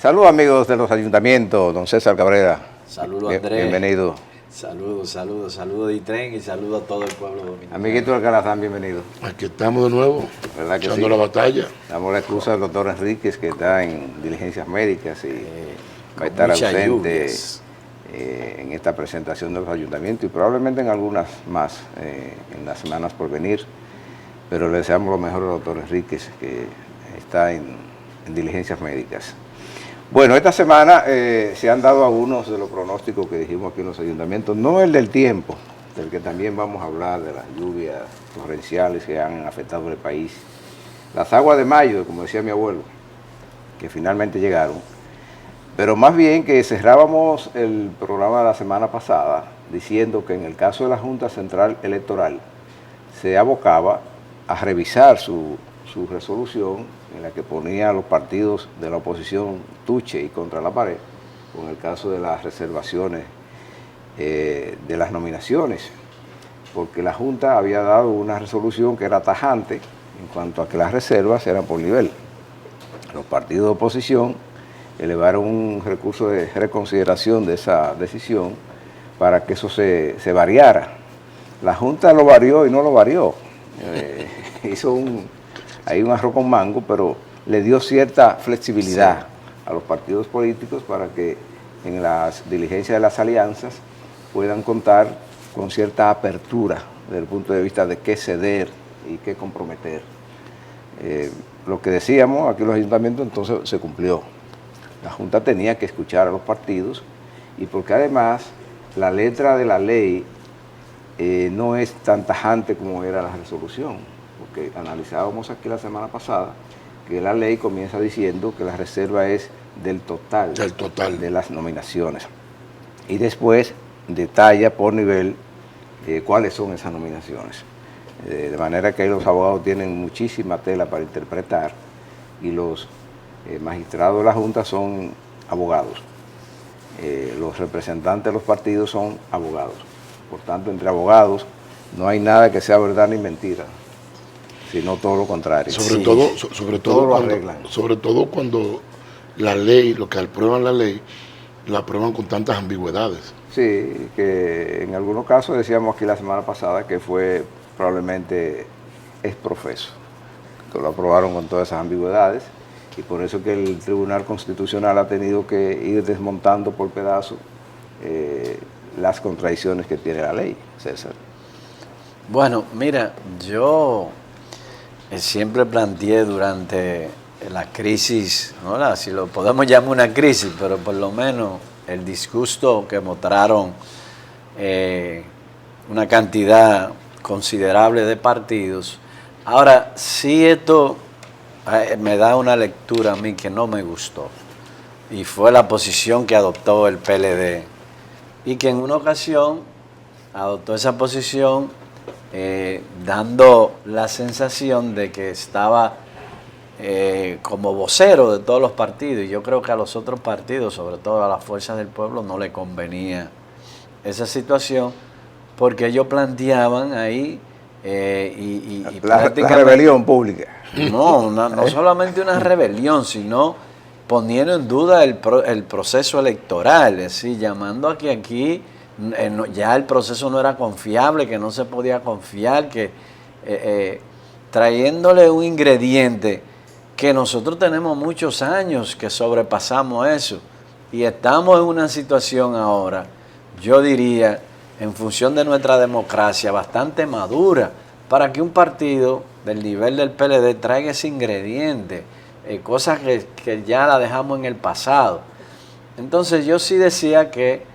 Saludos amigos de los ayuntamientos, don César Cabrera. Saludos Andrés. Bienvenido. Saludos Ditren y saludos a todo el pueblo dominicano. Amiguito del Calazán, bienvenido. Aquí estamos de nuevo, ¿Verdad que echando sí? la batalla. Damos la excusa al doctor Enríquez, que está en diligencias médicas y va a estar ausente en esta presentación de los ayuntamientos y probablemente en algunas más en las semanas por venir. Pero le deseamos lo mejor al doctor Enríquez, que está en diligencias médicas. Bueno, esta semana se han dado algunos de los pronósticos que dijimos aquí en los ayuntamientos, no el del tiempo, del que también vamos a hablar, de las lluvias torrenciales que han afectado el país, las aguas de mayo, como decía mi abuelo, que finalmente llegaron, pero más bien que cerrábamos el programa de la semana pasada diciendo que en el caso de la Junta Central Electoral se abocaba a revisar su resolución en la que ponía a los partidos de la oposición tuche y contra la pared, con el caso de las reservaciones de las nominaciones, porque la Junta había dado una resolución que era tajante en cuanto a que las reservas eran por nivel. Los partidos de oposición elevaron un recurso de reconsideración de esa decisión para que eso se variara. La Junta lo varió y no lo varió. Hizo hay un arroz con mango, pero le dio cierta flexibilidad a los partidos políticos para que en las diligencias de las alianzas puedan contar con cierta apertura desde el punto de vista de qué ceder y qué comprometer. Lo que decíamos aquí en los ayuntamientos entonces se cumplió. La Junta tenía que escuchar a los partidos y porque además la letra de la ley no es tan tajante como era la resolución, porque analizábamos aquí la semana pasada que la ley comienza diciendo que la reserva es del total de las nominaciones y después detalla por nivel cuáles son esas nominaciones. De manera que ahí los abogados tienen muchísima tela para interpretar y los magistrados de la Junta son abogados. Los representantes de los partidos son abogados. Por tanto, entre abogados no hay nada que sea verdad ni mentira, sino todo lo contrario. Sobre todo cuando la ley, lo que aprueban la aprueban con tantas ambigüedades. Sí, que en algunos casos decíamos aquí la semana pasada que fue probablemente exprofeso, que lo aprobaron con todas esas ambigüedades y por eso que el Tribunal Constitucional ha tenido que ir desmontando por pedazos las contradicciones que tiene la ley, César. Bueno, mira, yo siempre planteé durante la crisis, ¿no? Si lo podemos llamar una crisis, pero por lo menos el disgusto que mostraron una cantidad considerable de partidos. Ahora, sí esto me da una lectura a mí que no me gustó, y fue la posición que adoptó el PLD, y que en una ocasión adoptó esa posición dando la sensación de que estaba como vocero de todos los partidos, y yo creo que a los otros partidos, sobre todo a las fuerzas del pueblo, no le convenía esa situación, porque ellos planteaban ahí la rebelión pública. No solamente una rebelión, sino poniendo en duda el proceso electoral, es decir, llamando a que aquí ya el proceso no era confiable, que no se podía confiar, que trayéndole un ingrediente que nosotros tenemos muchos años que sobrepasamos eso y estamos en una situación ahora, yo diría, en función de nuestra democracia, bastante madura para que un partido del nivel del PLD traiga ese ingrediente, cosas que ya la dejamos en el pasado. Entonces yo sí decía que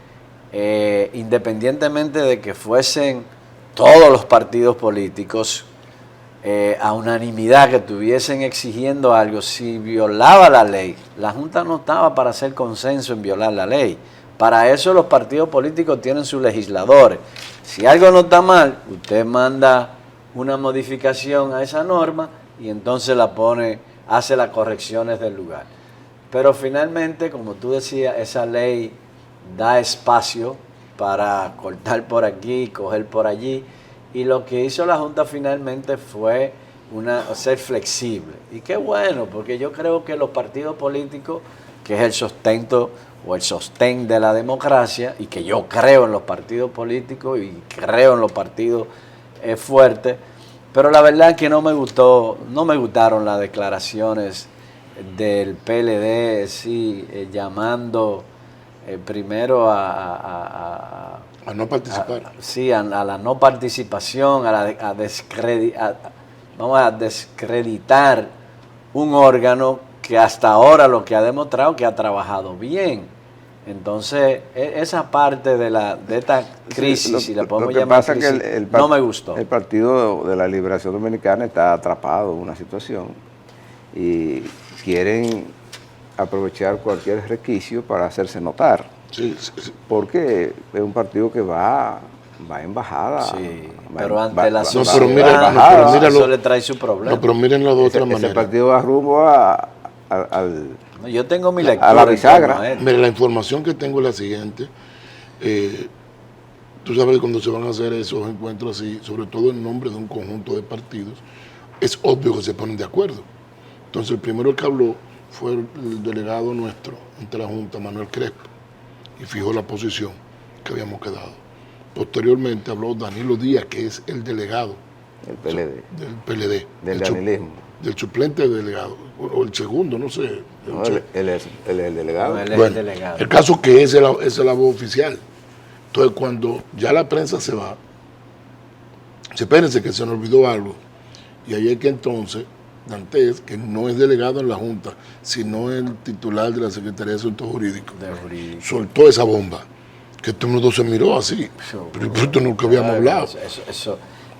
independientemente de que fuesen todos los partidos políticos a unanimidad que estuviesen exigiendo algo, si violaba la ley, la Junta no estaba para hacer consenso en violar la ley. Para eso los partidos políticos tienen sus legisladores. Si algo no está mal, usted manda una modificación a esa norma y entonces la pone, hace las correcciones del lugar. Pero finalmente, como tú decías, esa ley da espacio para cortar por aquí, coger por allí, y lo que hizo la Junta finalmente fue ser flexible. Y qué bueno, porque yo creo que los partidos políticos que es el sustento o el sostén de la democracia, y que yo creo en los partidos políticos y creo en los partidos fuertes, pero la verdad es que no me gustaron las declaraciones del PLD, sí, llamando primero a no participar. Sí, a la no participación, vamos a descreditar un órgano que hasta ahora lo que ha demostrado que ha trabajado bien. Entonces, esa parte de esta crisis, si la podemos llamar crisis, no me gustó. El Partido de la Liberación Dominicana está atrapado en una situación y quieren aprovechar cualquier resquicio para hacerse notar. Sí. Porque es un partido que va en bajada. Sí, pero ante la sociedad, eso le trae su problema. No, pero mírenlo de otra manera. Ese partido va rumbo al... Yo tengo mi lectura. A la bisagra. Mira, la información que tengo es la siguiente. Tú sabes que cuando se van a hacer esos encuentros así, sobre todo en nombre de un conjunto de partidos, es obvio que se ponen de acuerdo. Entonces, el primero que habló fue el delegado nuestro ante la Junta, Manuel Crespo, y fijó la posición que habíamos quedado. Posteriormente habló Danilo Díaz, que es el delegado del PLD. Del PLD. Del danilismo. Del suplente delegado, o el segundo, no sé. No, él es el delegado. No, él es bueno, el delegado. El caso que esa es la voz oficial. Entonces, cuando ya la prensa se va, espérense que se nos olvidó algo. Y ahí es que entonces Dantes, que no es delegado en la Junta, sino el titular de la Secretaría de Asuntos Jurídicos, soltó esa bomba. Que todo el mundo se miró así. Pero esto nunca habíamos hablado.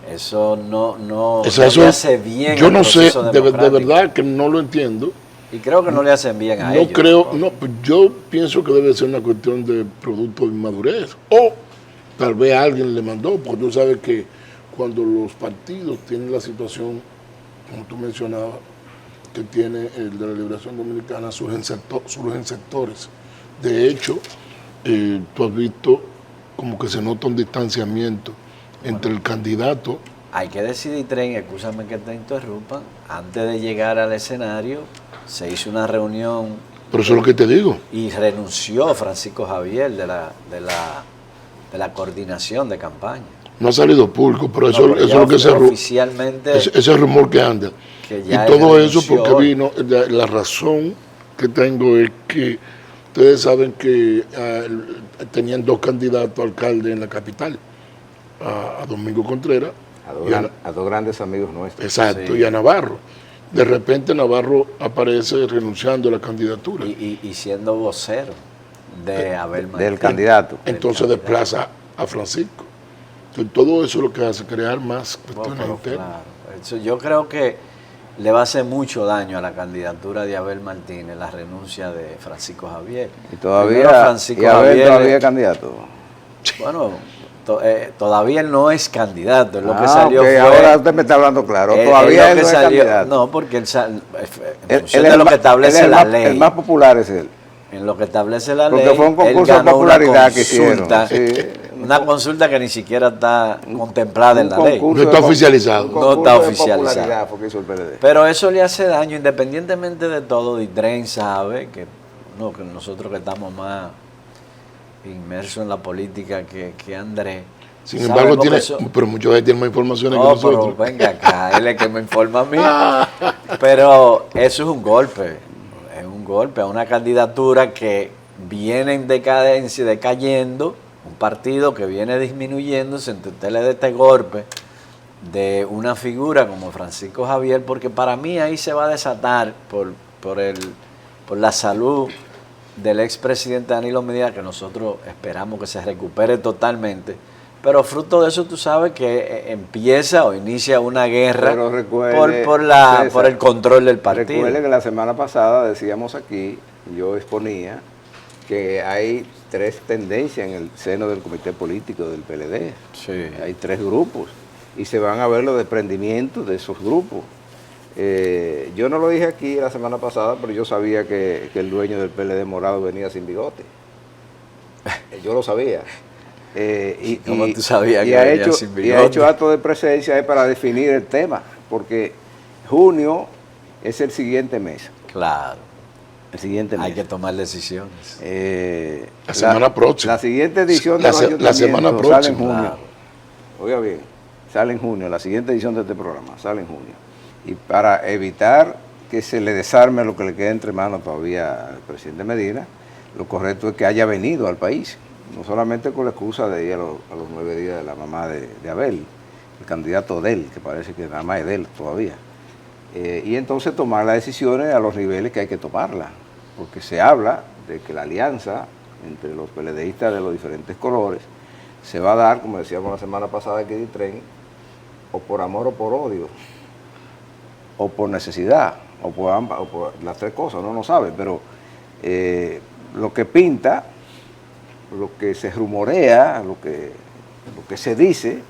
Eso no le hace bien. Yo no sé, de verdad que no lo entiendo. Y creo que no le hacen bien a ellos. Yo pienso que debe ser una cuestión de producto de inmadurez. O tal vez alguien le mandó, porque tú sabes que cuando los partidos tienen la situación, como tú mencionabas, que tiene el de la Liberación Dominicana, surgen sectores. De hecho, tú has visto como que se nota un distanciamiento entre el candidato. Hay que decidir, Tren, escúchame que te interrumpa, antes de llegar al escenario se hizo una reunión. Pero eso es lo que te digo. Y renunció Francisco Javier de la coordinación de campaña. No ha salido público, pero eso es lo que se oficialmente ese rumor que anda. Y todo eso porque vino, la razón que tengo es que ustedes saben que tenían dos candidatos a alcalde en la capital, a Domingo Contreras. A dos grandes amigos nuestros. Exacto, sí. Y a Navarro. De repente Navarro aparece renunciando a la candidatura. Y siendo vocero de Abel Martínez. Del candidato. Entonces desplaza a Francisco. Entonces, todo eso es lo que hace crear más cuestiones internas. Claro. Yo creo que le va a hacer mucho daño a la candidatura de Abel Martínez la renuncia de Francisco Javier. Y todavía es candidato. Bueno, todavía él no es candidato. Lo que salió fue, ahora usted me está hablando claro. Todavía él no es candidato. No, porque él es lo que establece la ley. El más popular es él. En lo que establece la porque ley. Porque fue un concurso de popularidad que hicieron. Una consulta que ni siquiera está contemplada en la ley. No está oficializado. No está oficializado. Pero eso le hace daño, independientemente de todo. Ditren sabe que nosotros que estamos más inmersos en la política que Andrés. Sin embargo, pero muchos de ellos tienen más informaciones que nosotros. Pero venga acá, él es que me informa a mí. Pero eso es un golpe. Es un golpe a una candidatura que viene en decadencia, decayendo. Un partido que viene disminuyéndose, entonces usted le da este golpe de una figura como Francisco Javier, porque para mí ahí se va a desatar por la salud del expresidente Danilo Medina, que nosotros esperamos que se recupere totalmente, pero fruto de eso tú sabes que empieza o inicia una guerra por el control del partido. Recuerde que la semana pasada decíamos aquí, yo exponía, que hay tres tendencias en el seno del comité político del PLD. Sí. Hay tres grupos y se van a ver los desprendimientos de esos grupos. Yo no lo dije aquí la semana pasada, pero yo sabía que el dueño del PLD morado venía sin bigote. Yo lo sabía. ¿Cómo tú sabías que venía sin bigote? Y ha hecho acto de presencia para definir el tema, porque junio es el siguiente mes. Claro. El siguiente mes. Hay que tomar decisiones. La semana próxima. La siguiente edición de la semana próxima. sale en junio. Claro. Oiga bien, sale en junio, la siguiente edición de este programa sale en junio. Y para evitar que se le desarme lo que le queda entre manos todavía al presidente Medina, lo correcto es que haya venido al país, no solamente con la excusa de ir a los 9 días de la mamá de Abel, el candidato de él, que parece que nada más es de él todavía. Y entonces tomar las decisiones a los niveles que hay que tomarlas, porque se habla de que la alianza entre los PLDistas de los diferentes colores se va a dar, como decíamos la semana pasada aquí en Tren, o por amor o por odio, o por necesidad, o por ambas, o por las tres cosas, uno no sabe, pero lo que pinta, lo que se rumorea, lo que se dice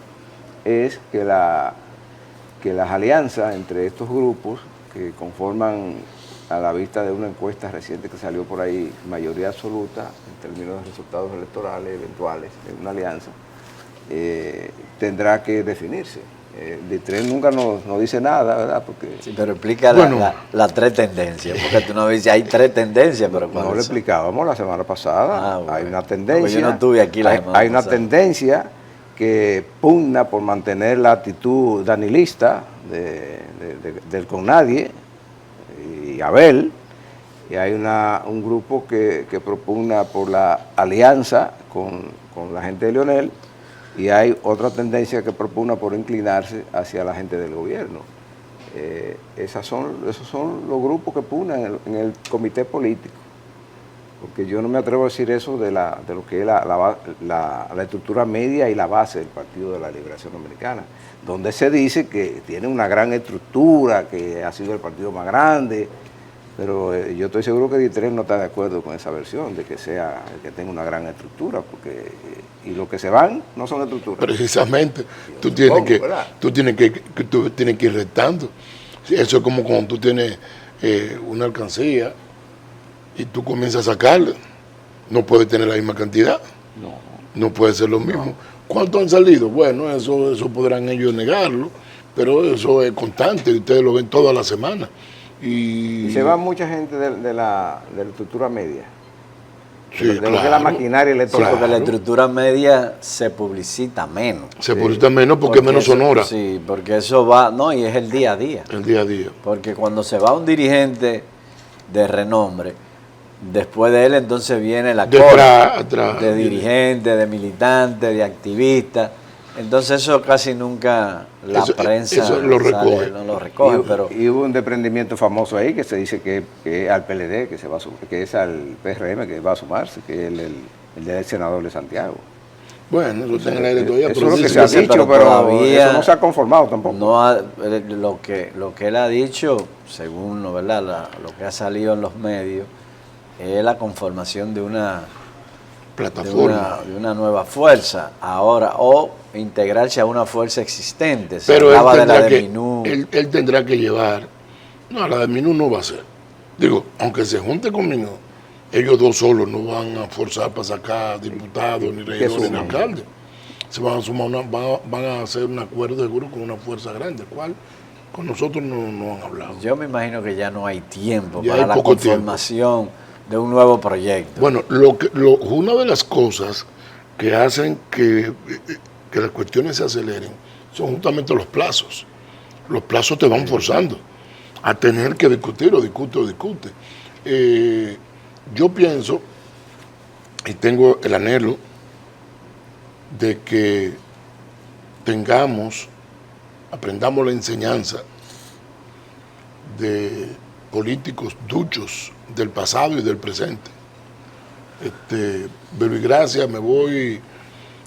es que las alianzas entre estos grupos que conforman, a la vista de una encuesta reciente que salió por ahí, mayoría absoluta en términos de resultados electorales eventuales de una alianza, tendrá que definirse. Ditren nunca nos dice nada, ¿verdad? Porque sí, pero explica las tres tendencias, porque tú no dices, hay tres tendencias, pero no lo explicábamos la semana pasada. Bueno. Hay una tendencia. Yo no estuve aquí la semana hay una pasada. tendencia que pugna por mantener la actitud danilista del con nadie y Abel, y hay un grupo que propugna por la alianza con la gente de Leonel, y hay otra tendencia que propugna por inclinarse hacia la gente del gobierno. Esos son los grupos que pugnan en el comité político, porque yo no me atrevo a decir eso de lo que es la estructura media y la base del Partido de la Liberación Dominicana, donde se dice que tiene una gran estructura, que ha sido el partido más grande, pero yo estoy seguro que Ditren no está de acuerdo con esa versión de que sea el que tenga una gran estructura, porque y los que se van no son estructuras. Precisamente, tú tienes que ir restando. Eso es como cuando tú tienes una alcancía y tú comienzas a sacarla, no puedes tener la misma cantidad, no puede ser lo mismo. ¿Cuántos han salido? Bueno, eso podrán ellos negarlo, pero eso es constante y ustedes lo ven toda la semana. Y se va mucha gente de la estructura media, sí, de lo que es la maquinaria electoral. Porque la estructura media se publicita menos. Se publicita menos porque es menos sonora. Sí, porque eso va, y es el día a día. El día a día. Porque cuando se va un dirigente de renombre, después de él entonces viene la cola de dirigentes, de militantes, de activistas. Entonces eso casi nunca la prensa eso lo recoge. No lo recoge. Y hubo un desprendimiento famoso ahí que se dice que al PLD, que se va a sumar, que es al PRM que va a sumarse, que es el del senador de Santiago. Bueno, eso está en el aire todavía. Eso es lo que se ha dicho, pero todavía eso no se ha conformado tampoco. Lo que él ha dicho, según ¿verdad? Lo que ha salido en los medios, es la conformación de una plataforma, de una nueva fuerza ahora, o integrarse a una fuerza existente. Pero él tendrá que llevar, la de Minú no va a ser. Digo, aunque se junte con Minú, ellos dos solos no van a forzar para sacar diputados, ni regidores, ni alcaldes. Se van a sumar van a hacer un acuerdo seguro con una fuerza grande, cual con nosotros no han hablado. Yo me imagino que ya no hay tiempo ya para la conformación de un nuevo proyecto. Bueno, una de las cosas que hacen que las cuestiones se aceleren son justamente los plazos. Los plazos te van forzando a tener que discutir o discute. Yo pienso y tengo el anhelo de que aprendamos la enseñanza de políticos duchos del pasado y del presente. Pero y gracias, me voy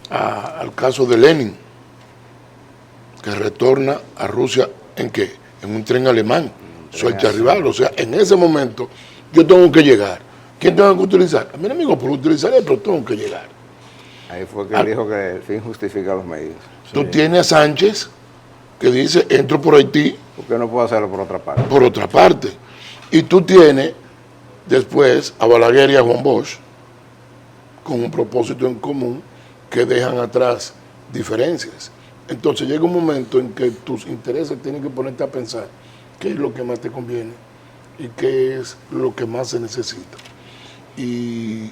al caso de Lenin, que retorna a Rusia, ¿en qué? En un tren alemán, suerte a rival. O sea, en ese momento yo tengo que llegar. ¿Quién tengo que utilizar? A mi amigo por utilizar, pero tengo que llegar. Ahí fue que él dijo que el fin justifica los medios. Tú tienes a Sánchez, que dice, entro por Haití. ¿Por qué no puedo hacerlo por otra parte? Por otra parte. Y tú tienes después a Balaguer y a Juan Bosch con un propósito en común que dejan atrás diferencias. Entonces llega un momento en que tus intereses tienen que ponerte a pensar qué es lo que más te conviene y qué es lo que más se necesita. Y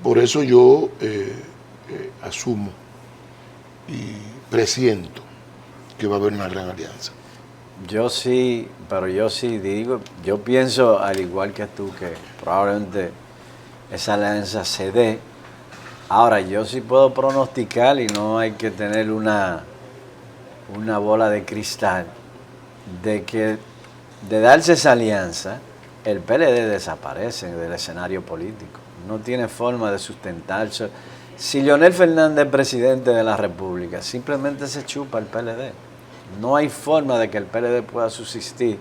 por eso yo asumo y presiento que va a haber una gran alianza. Yo sí, pero yo sí digo, yo pienso al igual que tú que probablemente esa alianza se dé. Ahora, yo sí puedo pronosticar y no hay que tener una bola de cristal de que de darse esa alianza, el PLD desaparece del escenario político. No tiene forma de sustentarse. Si Leonel Fernández es presidente de la República, simplemente se chupa el PLD. No hay forma de que el PLD pueda subsistir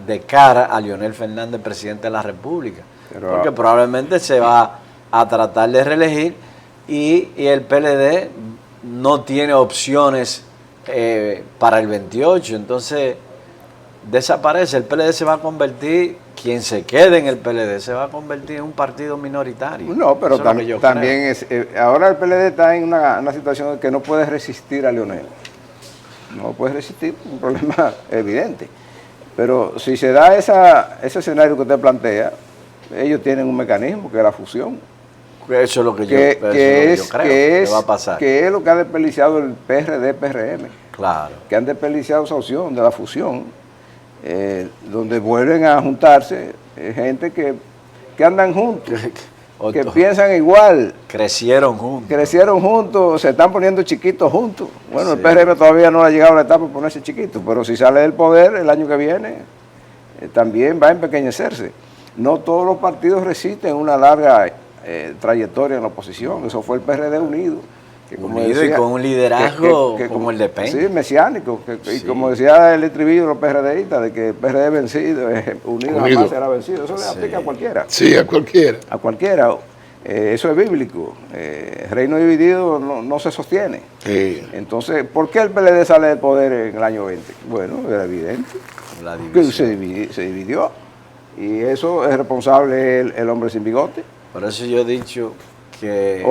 de cara a Leonel Fernández, presidente de la República. Porque probablemente se va a tratar de reelegir y el PLD no tiene opciones para el 28. Entonces, desaparece. El PLD se va a convertir, quien se quede en el PLD, se va a convertir en un partido minoritario. No, pero eso es también ahora el PLD está en una situación en que no puede resistir a Leonel. No puede resistir, un problema evidente. Pero si se da ese escenario que usted plantea, ellos tienen un mecanismo que es la fusión. Eso es lo que yo creo que va a pasar. Que es lo que ha desperdiciado el PRD-PRM. Claro. Que han desperdiciado esa opción de la fusión, donde vuelven a juntarse gente que andan juntos, que piensan igual. Crecieron juntos. Se están poniendo chiquitos juntos. Bueno, sí. El PRM todavía no ha llegado a la etapa de ponerse chiquito, pero si sale del poder el año que viene, también va a empequeñecerse. No todos los partidos resisten una larga trayectoria en la oposición. Eso fue el PRD unido. Que como unido decía, y con un liderazgo como el de Peña. Sí, mesiánico. Y como decía el estribillo de los PRDistas, de que el PRD vencido, unido jamás será vencido. Eso le aplica a cualquiera. Sí, a cualquiera. A cualquiera. Eso es bíblico. Reino dividido no se sostiene. Sí. Entonces, ¿por qué el PLD sale del poder en el año 20? Bueno, era evidente. Que se dividió. Y eso es responsable el hombre sin bigote. Por eso yo he dicho que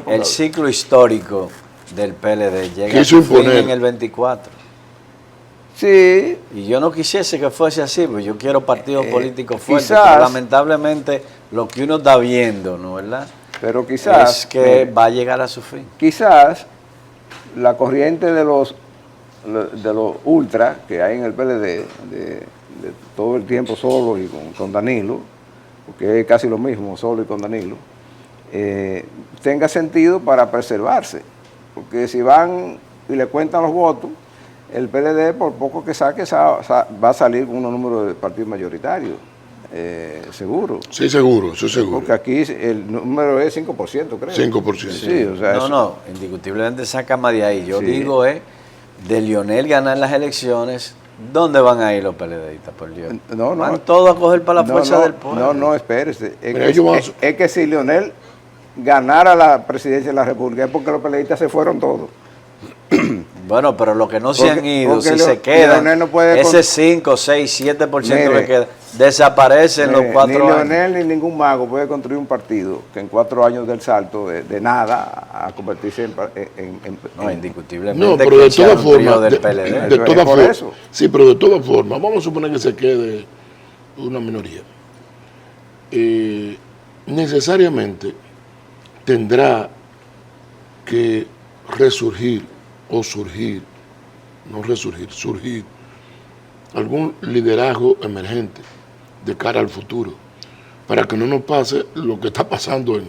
el ciclo histórico del PLD llega a su fin en el 24. Sí. Y yo no quisiese que fuese así, porque yo quiero partidos políticos fuertes, pero lamentablemente lo que uno está viendo, ¿no verdad? Pero quizás es que va a llegar a su fin. Quizás la corriente de los ultras que hay en el PLD, de todo el tiempo solo y con Danilo, porque es casi lo mismo, solo y con Danilo, tenga sentido para preservarse. Porque si van y le cuentan los votos, el PLD, por poco que saque, va a salir con un número de partidos mayoritarios, seguro. Sí, seguro, eso seguro. Porque aquí el número es 5%, creo. 5%. Sí, o sea, no, indiscutiblemente saca más de ahí. Yo digo, de Leonel ganar las elecciones, ¿dónde van a ir los PLDistas, por Dios? Van todos a coger para la fuerza del pueblo. No, espérese. Es que si Leonel ganara la presidencia de la República es porque los PLDistas se fueron todos. Bueno, pero los que no se han ido, si se quedan, ese 5, 6, 7% que queda, desaparecen los 4 años. Ni Leonel ni ningún mago puede construir un partido que en 4 años del salto, de nada, a convertirse en indiscutiblemente. No, pero de todas formas, sí, pero de todas formas, vamos a suponer que se quede una minoría. Necesariamente tendrá que surgir algún liderazgo emergente de cara al futuro, para que no nos pase lo que está pasando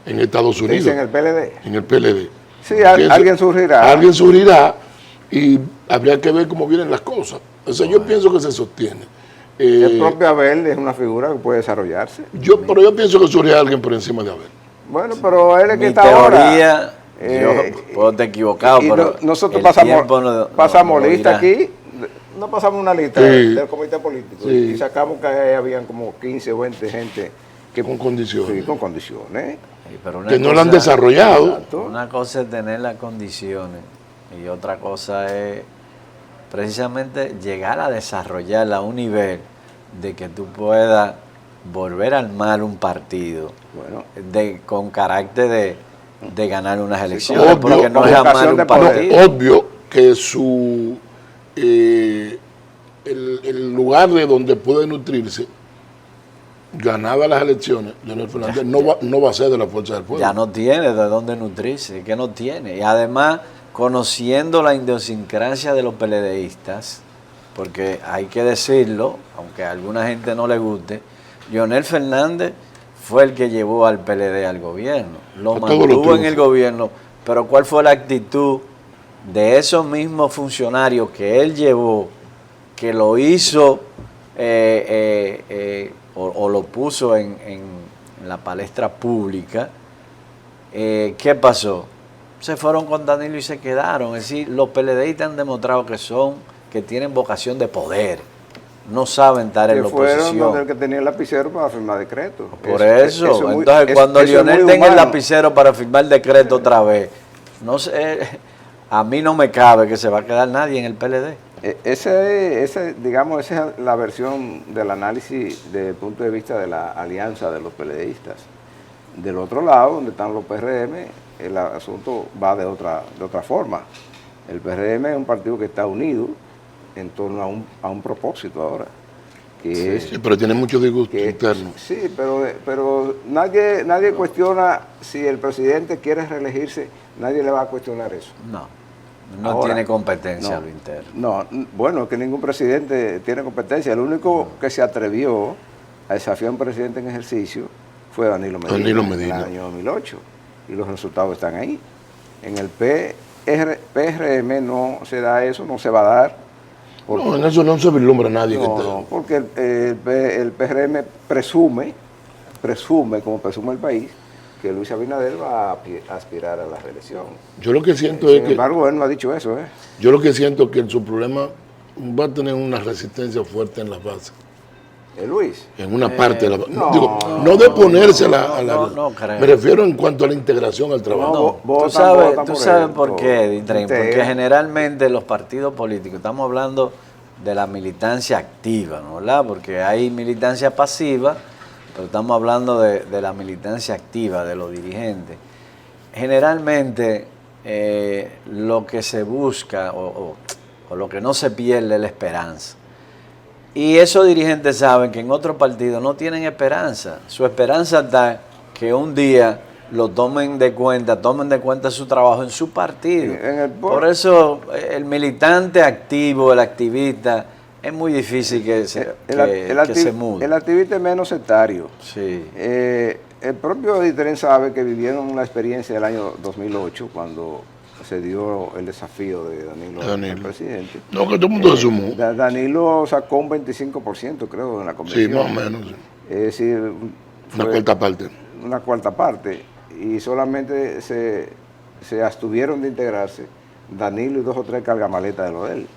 en Estados Unidos. ¿En el PLD? En el PLD. Sí, alguien surgirá. Alguien surgirá y habría que ver cómo vienen las cosas. O sea, yo pienso que se sostiene. El propio Abel es una figura que puede desarrollarse. Pero yo pienso que surge alguien por encima de Abel. Bueno, pero él es que está teoría, ahora. Yo puedo estar equivocado, pero nosotros pasamos lista aquí, no pasamos una lista del comité político y sacamos que habían como 15 o 20 gente que con condiciones. Sí, con condiciones. Que no la han desarrollado. Exacto. Una cosa es tener las condiciones y otra cosa es precisamente llegar a desarrollarla a un nivel de que tú puedas volver a armar un partido con carácter de ganar unas elecciones, obvio, porque no es armar un partido. Obvio que su el lugar de donde puede nutrirse, ganaba las elecciones, Leonel Fernández no va a ser de la Fuerza del Pueblo. Ya no tiene de dónde nutrirse, que no tiene. Y además, conociendo la idiosincrasia de los PLDistas, porque hay que decirlo, aunque a alguna gente no le guste, Leonel Fernández fue el que llevó al PLD al gobierno, lo mantuvo en el gobierno, pero ¿cuál fue la actitud de esos mismos funcionarios que él llevó, que lo hizo o lo puso en la palestra pública? ¿Qué pasó? Se fueron con Danilo y se quedaron. Es decir, los PLDistas han demostrado que tienen vocación de poder. No saben estar en la oposición. Fueron el que tenía el lapicero para firmar decreto. Por eso. Entonces, cuando Leonel tenga el lapicero para firmar el decreto otra vez, no sé, a mí no me cabe que se va a quedar nadie en el PLD. Digamos, esa es la versión del análisis desde el punto de vista de la alianza de los PLDistas. Del otro lado, donde están los PRM, el asunto va de otra forma. El PRM es un partido que está unido en torno a un propósito ahora. Sí, pero tiene mucho disgusto interno. Sí, pero nadie cuestiona si el presidente quiere reelegirse, nadie le va a cuestionar eso. No ahora, tiene competencia a lo interno. No, bueno, que ningún presidente tiene competencia. El único que se atrevió a desafiar a un presidente en ejercicio fue Danilo Medina. En el año 2008. Y los resultados están ahí. En el PRM no se da eso, no se va a dar. No, en eso no se vislumbra nadie. No, porque el PRM presume, como presume el país, que Luis Abinader va a aspirar a la reelección. Yo lo que siento es que... Sin embargo, él no ha dicho eso. Yo lo que siento es que su problema va a tener una resistencia fuerte en la base. Luis. En una parte de la base. No de ponerse a la... creo. Me refiero en cuanto a la integración al trabajo. Tú sabes por qué, Ditren, porque generalmente los partidos políticos, estamos hablando de la militancia activa, ¿no? ¿Verdad? Porque hay militancia pasiva, pero estamos hablando de la militancia activa, de los dirigentes. Generalmente lo que se busca o lo que no se pierde es la esperanza. Y esos dirigentes saben que en otros partidos no tienen esperanza. Su esperanza está que un día lo tomen de cuenta su trabajo en su partido. Por eso el militante activo, el activista, es muy difícil que se mude. El activista es menos sectario. Sí. El propio Ditren sabe que vivieron una experiencia del año 2008 cuando se dio el desafío de Danilo. El presidente. No, que todo el mundo se sumó. Danilo sacó un 25%, creo, en la convención. Sí, más o menos. Sí. Es decir, una cuarta parte. Una cuarta parte. Y solamente se abstuvieron de integrarse Danilo y 2 o 3 cargamaletas de lo de él.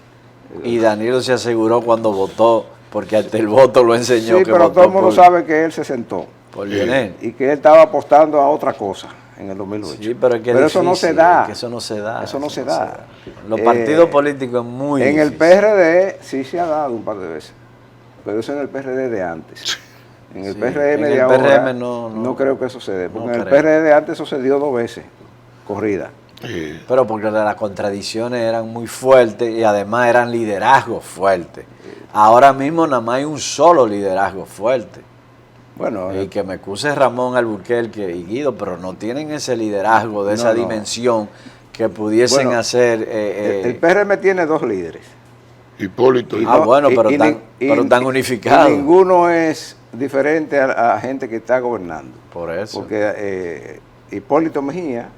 Y Danilo se aseguró cuando votó, porque hasta el voto lo enseñó. Sí, pero todo el mundo sabe que él se sentó. Por Lionel. Y que él estaba apostando a otra cosa en el 2008. Sí, pero eso no se da. Eso no se da. Eso no se da. Los partidos políticos es muy en difícil. El PRD sí se ha dado un par de veces, pero eso en el PRD de antes. En el PRM de ahora no creo que eso se dé, porque en el PRD de antes eso se dio 2 veces, corrida. Sí. Pero porque las contradicciones eran muy fuertes y además eran liderazgos fuertes. Ahora mismo nada más hay un solo liderazgo fuerte. Bueno, y que me excuse Ramón Alburquerque y Guido, pero no tienen ese liderazgo de esa dimensión que pudiesen hacer. El PRM tiene 2 líderes. Hipólito. Pero están unificados. Y ninguno es diferente a gente que está gobernando. Por eso. Porque Hipólito Mejía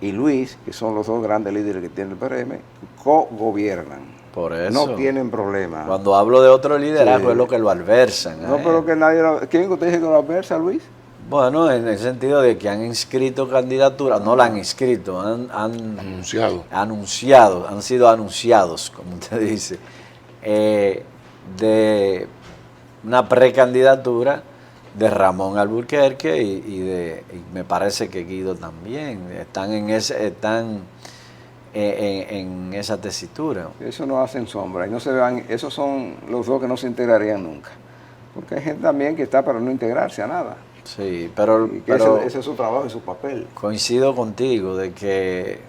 y Luis, que son los 2 grandes líderes que tiene el PRM, co-gobiernan. Por eso. No tienen problema. Cuando hablo de otro liderazgo es lo que lo adversan. No, pero que nadie lo... ¿Quién usted dice que lo adversa, Luis? Bueno, en el sentido de que han inscrito candidaturas, no la han inscrito, han anunciado, han sido anunciados, como usted dice, de una precandidatura de Ramón Alburquerque y me parece que Guido también. Están en esa tesitura. Eso no hacen sombra y no se van. Esos son los 2 que no se integrarían nunca. Porque hay gente también que está para no integrarse a nada. Sí, pero ese es su trabajo y su papel. Coincido contigo de que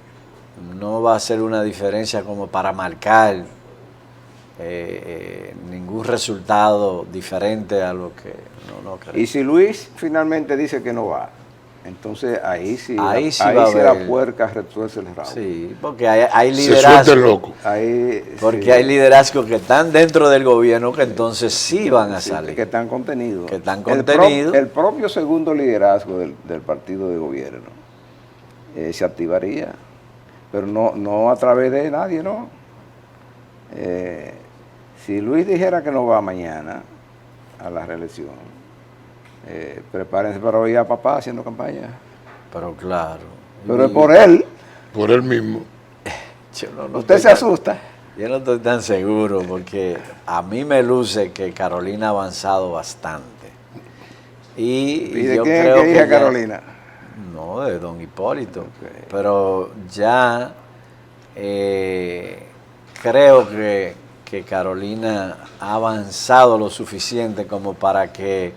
no va a ser una diferencia como para marcar ningún resultado diferente a lo que no creo. Y si Luis finalmente dice que no va, entonces ahí sí va a la haber. puerca retuerce el rabo. Sí, porque hay Se suelta el liderazgo. loco. Ahí, Porque sí, hay liderazgos que están dentro del gobierno que entonces sí van a sí, salir. que están contenidos. Que están El contenidos. El propio segundo liderazgo del partido de gobierno se activaría, pero no a través de nadie, ¿no? Si Luis dijera que no va mañana a la reelección, prepárense para oír a papá haciendo campaña. Pero claro. Pero es por él. Por él mismo. Yo no Usted estoy se tan- asusta. Yo no estoy tan seguro porque a mí me luce que Carolina ha avanzado bastante. ¿Y de yo quién es creo que que hija ya- Carolina? No, de don Hipólito. Ok. Pero ya creo que Carolina ha avanzado lo suficiente como para que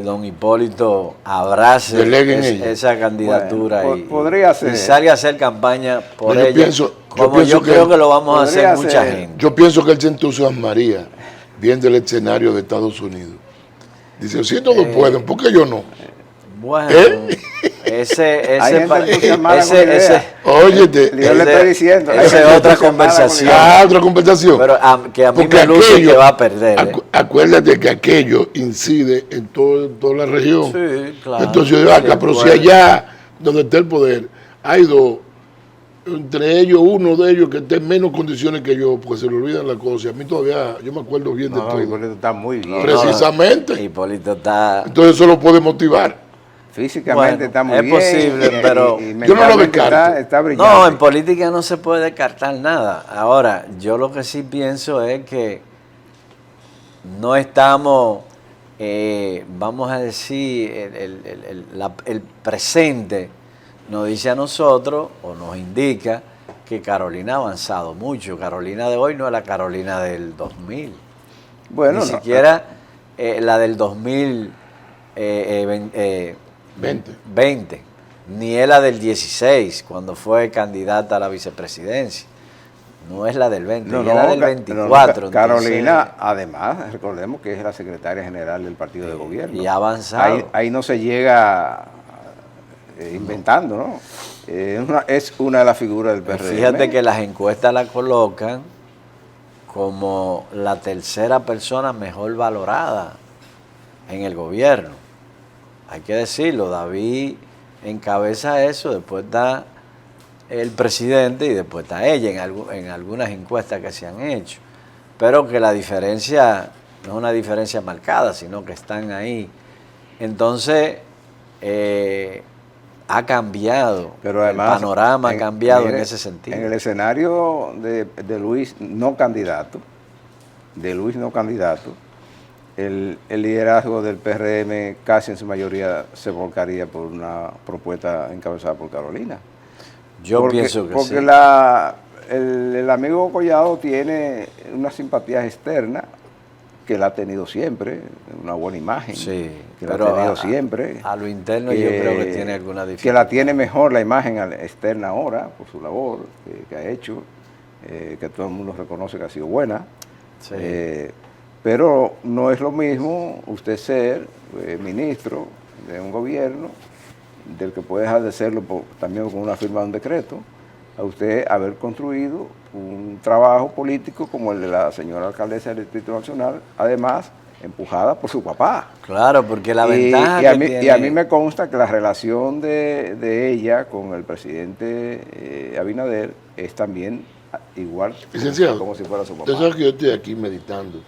don Hipólito abrace Deleguen ella. esa candidatura Bueno, y podría ser. y salga a hacer campaña por Yo ella. pienso Como yo que creo que lo vamos a podría hacer mucha ser. gente. Yo pienso que él se entusiasmaría viendo el escenario de Estados Unidos. Dice, si todos pueden, ¿por qué yo no? Bueno, ¿Eh? Hay gente entusiasmada con la idea. Óyete, Yo le estoy diciendo. hay esa gente es otra entusiasmada con la conversación. idea. otra conversación. pero que a mí Porque me luce que va a perder. Acuérdate que aquello incide en toda la región. Sí, claro. Entonces yo digo, Sí, pero si puede. allá donde está el poder, hay dos, entre ellos, uno de ellos que está en menos condiciones que yo, porque se le olvidan las cosas. A mí todavía, yo me acuerdo bien de No, todo. Hipólito está muy bien. Precisamente. Hipólito está... Entonces eso lo puede motivar. Físicamente Bueno, está muy es bien. posible, pero- Yo no lo mentalmente descarto. está brillante. No, en política no se puede descartar nada. Ahora, yo lo que sí pienso es que no estamos, vamos a decir, el presente nos dice a nosotros o nos indica que Carolina ha avanzado mucho. Carolina de hoy no es la Carolina del 2000. Bueno, Ni no, siquiera la del 2020, ni es la del 16, cuando fue candidata a la vicepresidencia. No es la del 20, no, es la del Ca- 24. no, Carolina, entonces, además, recordemos que es la secretaria general del partido de gobierno. y ha avanzado. Ahí no se llega inventando, ¿no? Es una de las figuras del PRM. Fíjate que las encuestas la colocan como la tercera persona mejor valorada en el gobierno. Hay que decirlo, David encabeza eso, después está el presidente y después está ella en algunas encuestas que se han hecho. Pero que la diferencia no es una diferencia marcada, sino que están ahí. Entonces, ha cambiado, Pero además, el panorama ha cambiado en mire, ese sentido. En el escenario de Luis no candidato, el liderazgo del PRM casi en su mayoría se volcaría por una propuesta encabezada por Carolina. Yo pienso que porque sí. el amigo Collado tiene una simpatía externa que la ha tenido siempre, una buena imagen, Sí, que la ha pero tenido siempre. a lo interno yo creo que tiene alguna Que dificultad. la tiene mejor la imagen externa ahora, por su labor que ha hecho, que todo el mundo reconoce que ha sido buena. Sí. Pero no es lo mismo usted ser ministro de un gobierno, del que puede dejar de serlo también con una firma de un decreto, a usted haber construido un trabajo político como el de la señora alcaldesa del Distrito Nacional, además empujada por su papá. Claro, porque la ventaja que tiene... Y a mí me consta que la relación de ella con el presidente Abinader es también igual Licenciado, como si fuera su papá. usted sabe que yo estoy aquí meditando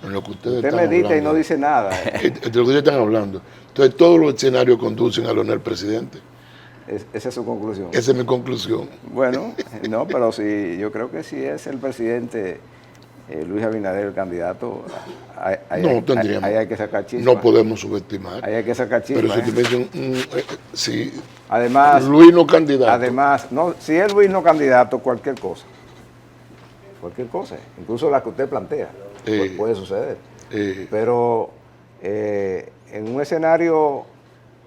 en lo que ustedes Usted están medita y hablando. no dice nada. Entre lo que ustedes están hablando. Entonces todos los escenarios conducen a Leonel presidente. Esa es su conclusión. Esa es mi conclusión. Bueno, no, pero sí, yo creo que si es el presidente Luis Abinader el candidato, No tendríamos. ahí hay que sacar chispas. No podemos subestimar. Ahí hay que sacar Pero chispas. si te dicen, sí, Además, Luis no candidato. además, no, si es Luis no candidato, cualquier cosa, incluso la que usted plantea, puede suceder. Pero en un escenario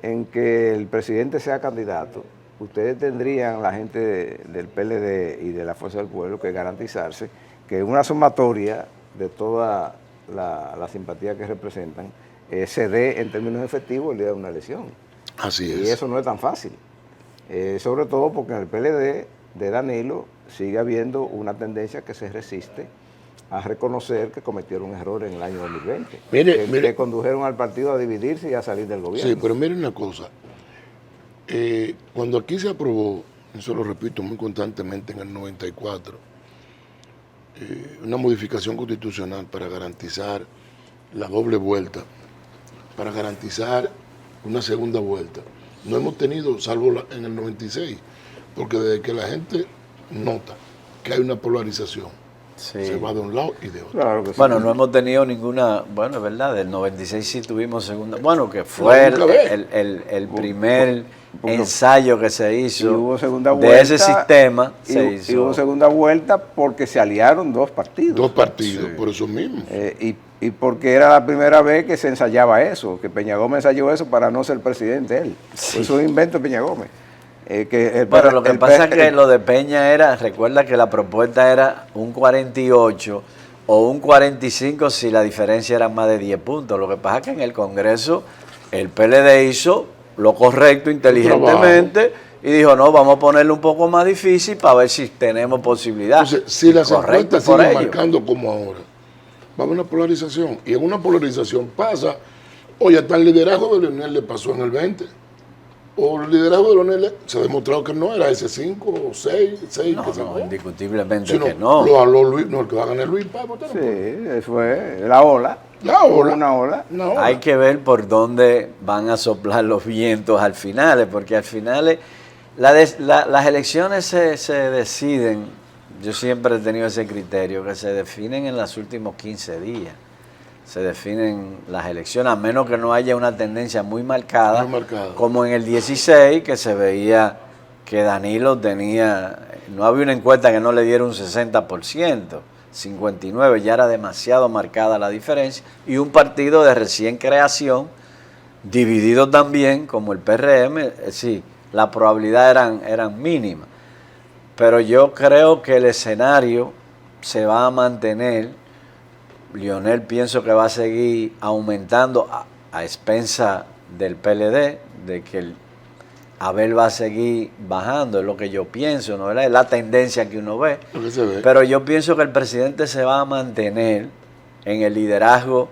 en que el presidente sea candidato, ustedes tendrían, la gente del PLD y de la Fuerza del Pueblo, que garantizarse que una sumatoria de toda la simpatía que representan se dé en términos efectivos el día de una elección. Así es. Y eso no es tan fácil. Sobre todo porque en el PLD de Danilo sigue habiendo una tendencia que se resiste a reconocer que cometieron un error en el año 2020. Que condujeron al partido a dividirse y a salir del gobierno. Sí, pero miren una cosa. Cuando aquí se aprobó, eso lo repito muy constantemente, en el 94, una modificación constitucional para garantizar la doble vuelta, para garantizar una segunda vuelta. No hemos tenido, salvo en el 96, porque desde que la gente nota que hay una polarización, se va de un lado y de otro. Claro que sí. Bueno, no hemos tenido ninguna, bueno, es verdad, del 96 sí tuvimos segunda, bueno, que fue el primer ensayo que se hizo hubo segunda de vuelta, ese sistema. Y hubo segunda vuelta porque se aliaron dos partidos. Dos partidos, Sí. por eso mismo. Y porque era la primera vez que se ensayaba eso, que Peña Gómez ensayó eso para no ser presidente él. Sí. Eso es un invento de Peña Gómez. Bueno, lo que pasa es que lo de Peña era, recuerda que la propuesta era un 48 o un 45 si la diferencia era más de 10 puntos. Lo que pasa es que en el Congreso el PLD hizo lo correcto inteligentemente y dijo, no, vamos a ponerle un poco más difícil para ver si tenemos posibilidad. Entonces, si las Correcto encuestas por siguen ello. marcando como ahora, va a haber una polarización. Y en una polarización pasa, oye, hasta el liderazgo de Leonel le pasó en el 20. O el liderazgo de Leonel se ha demostrado que no era ese 5 o 6 No, que se no, fue. indiscutiblemente Sino que no. Lo habló Luis, no, el que va a ganar Luis para votar. Sí, fue la ola. La ola. Una ola. Una ola. Hay que ver por dónde van a soplar los vientos al final, porque al final las elecciones se deciden, yo siempre he tenido ese criterio, que se definen en los últimos 15 días. Se definen las elecciones, a menos que no haya una tendencia muy marcada, como en el 16, que se veía que Danilo no había una encuesta que no le diera un 60%, 59%, ya era demasiado marcada la diferencia, y un partido de recién creación, dividido también, como el PRM, sí, las probabilidades eran mínimas. Pero yo creo que el escenario se va a mantener. Leonel pienso que va a seguir aumentando a expensa del PLD, de que Abel va a seguir bajando, es lo que yo pienso, ¿no? Es la tendencia que uno ve. Lo que se ve. Pero yo pienso que el presidente se va a mantener en el liderazgo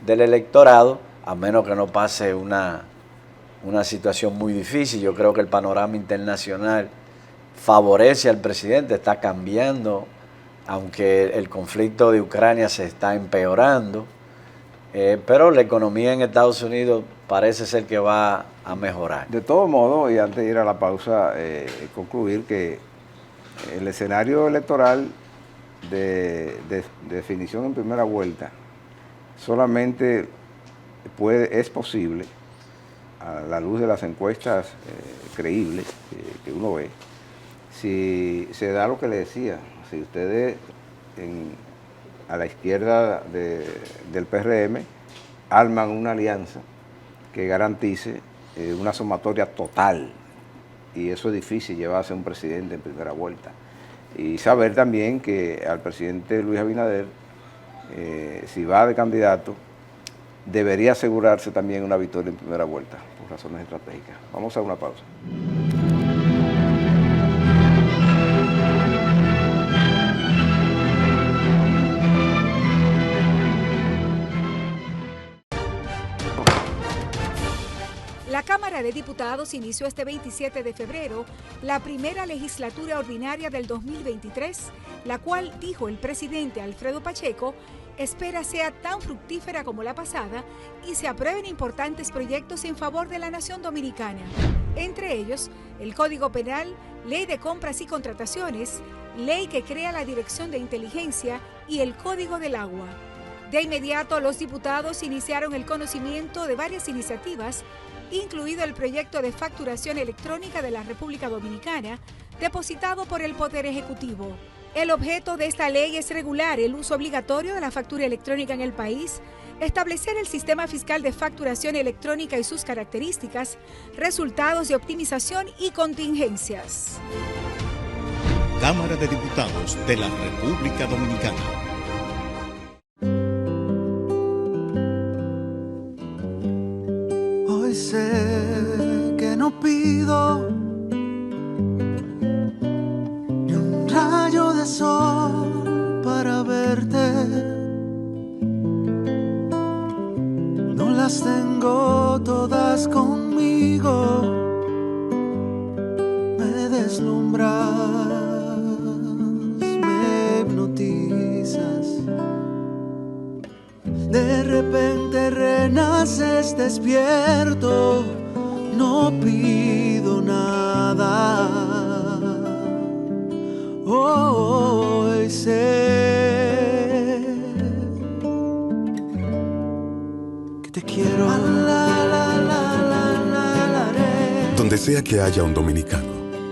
del electorado, a menos que no pase una situación muy difícil. Yo creo que el panorama internacional favorece al presidente, está cambiando, aunque el conflicto de Ucrania se está empeorando, pero la economía en Estados Unidos parece ser que va a mejorar. De todo modo, y antes de ir a la pausa, concluir que el escenario electoral de definición en primera vuelta solamente es posible, a la luz de las encuestas creíbles que uno ve, si se da lo que le decía. Si ustedes a la izquierda del PRM arman una alianza que garantice una sumatoria total, y eso es difícil llevarse a un presidente en primera vuelta. Y saber también que al presidente Luis Abinader, si va de candidato, debería asegurarse también una victoria en primera vuelta, por razones estratégicas. Vamos a una pausa. La Cámara de Diputados inició este 27 de febrero la primera legislatura ordinaria del 2023, la cual, dijo el presidente Alfredo Pacheco, espera sea tan fructífera como la pasada y se aprueben importantes proyectos en favor de la nación dominicana. Entre ellos, el Código Penal, Ley de Compras y Contrataciones, Ley que crea la Dirección de Inteligencia y el Código del Agua. De inmediato, los diputados iniciaron el conocimiento de varias iniciativas, incluido el proyecto de facturación electrónica de la República Dominicana, depositado por el Poder Ejecutivo. El objeto de esta ley es regular el uso obligatorio de la factura electrónica en el país, establecer el sistema fiscal de facturación electrónica y sus características, resultados de optimización y contingencias. Cámara de Diputados de la República Dominicana. Hoy sé que no pido ni un rayo de sol para verte. No las tengo todas conmigo. Me deslumbras, me hipnotizas. De repente renaces despierto, no pido nada. Hoy sé que te quiero. Donde sea que haya un dominicano,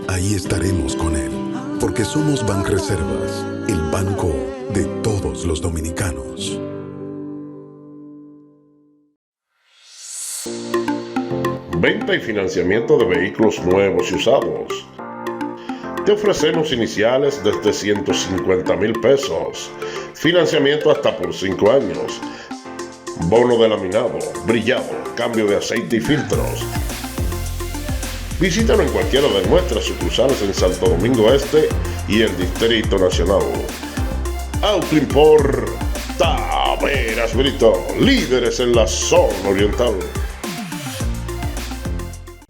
ahí estaremos con él, porque somos Banreservas, el banco de todos los dominicanos. Venta y financiamiento de vehículos nuevos y usados. Te ofrecemos iniciales desde 150,000 pesos, financiamiento hasta por 5 años, bono de laminado, brillado, cambio de aceite y filtros. Visítanos en cualquiera de nuestras sucursales en Santo Domingo Este y el Distrito Nacional. Autoimport Taveras Brito, líderes en la zona oriental.